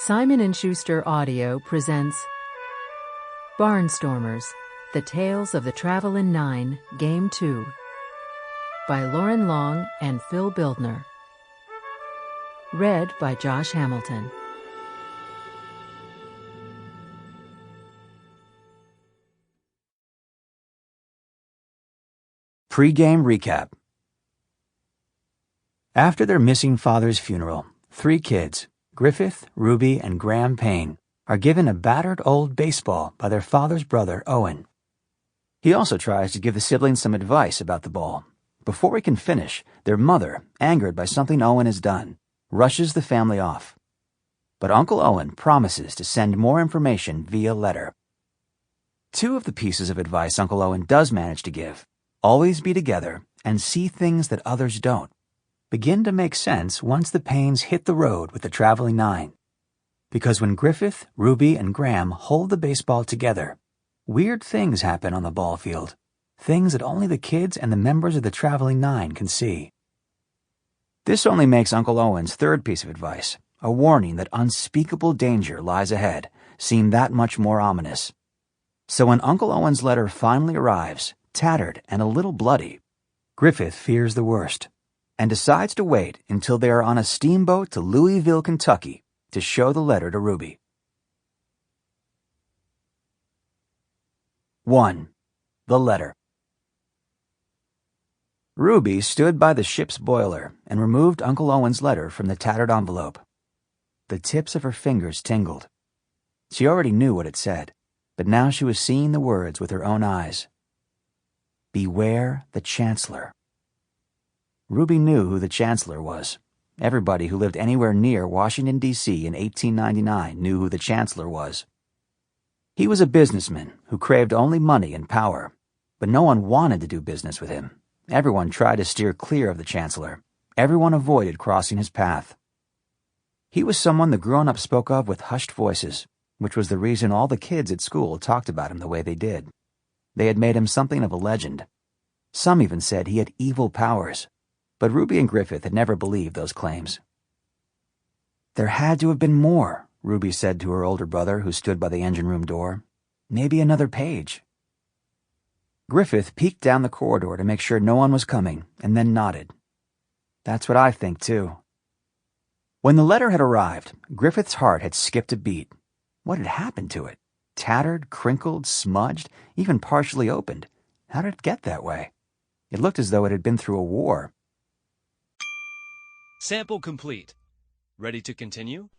Simon & Schuster Audio presents Barnstormers, The Tales of the Travelin Nine, Game 2 by Loren Long and Phil Bildner. Read by Josh Hamilton. Pre-game recap. After their missing father's funeral, 3 kids, Griffith, Ruby, and Graham Payne, are given a battered old baseball by their father's brother, Owen. He also tries to give the siblings some advice about the ball. Before he can finish, their mother, angered by something Owen has done, rushes the family off. But Uncle Owen promises to send more information via letter. 2 of the pieces of advice Uncle Owen does manage to give, always be together and see things that others don't, begin to make sense once the Paynes hit the road with the Travelin Nine. Because when Griffith, Ruby, and Graham hold the baseball together, weird things happen on the ball field, things that only the kids and the members of the Travelin Nine can see. This only makes Uncle Owen's 3rd piece of advice, a warning that unspeakable danger lies ahead, seem that much more ominous. So when Uncle Owen's letter finally arrives, tattered and a little bloody, Griffith fears the worst and decides to wait until they are on a steamboat to Louisville, Kentucky, to show the letter to Ruby. 1. The letter. Ruby stood by the ship's boiler and removed Uncle Owen's letter from the tattered envelope. The tips of her fingers tingled. She already knew what it said, but now she was seeing the words with her own eyes. Beware the Chancellor. Ruby knew who the Chancellor was. Everybody who lived anywhere near Washington, D.C. in 1899 knew who the Chancellor was. He was a businessman who craved only money and power, but no one wanted to do business with him. Everyone tried to steer clear of the Chancellor. Everyone avoided crossing his path. He was someone the grown-ups spoke of with hushed voices, which was the reason all the kids at school talked about him the way they did. They had made him something of a legend. Some even said he had evil powers, but Ruby and Griffith had never believed those claims. There had to have been more, Ruby said to her older brother who stood by the engine room door. Maybe another page. Griffith peeked down the corridor to make sure no one was coming, and then nodded. That's what I think, too. When the letter had arrived, Griffith's heart had skipped a beat. What had happened to it? Tattered, crinkled, smudged, even partially opened. How did it get that way? It looked as though it had been through a war. Sample complete. Ready to continue?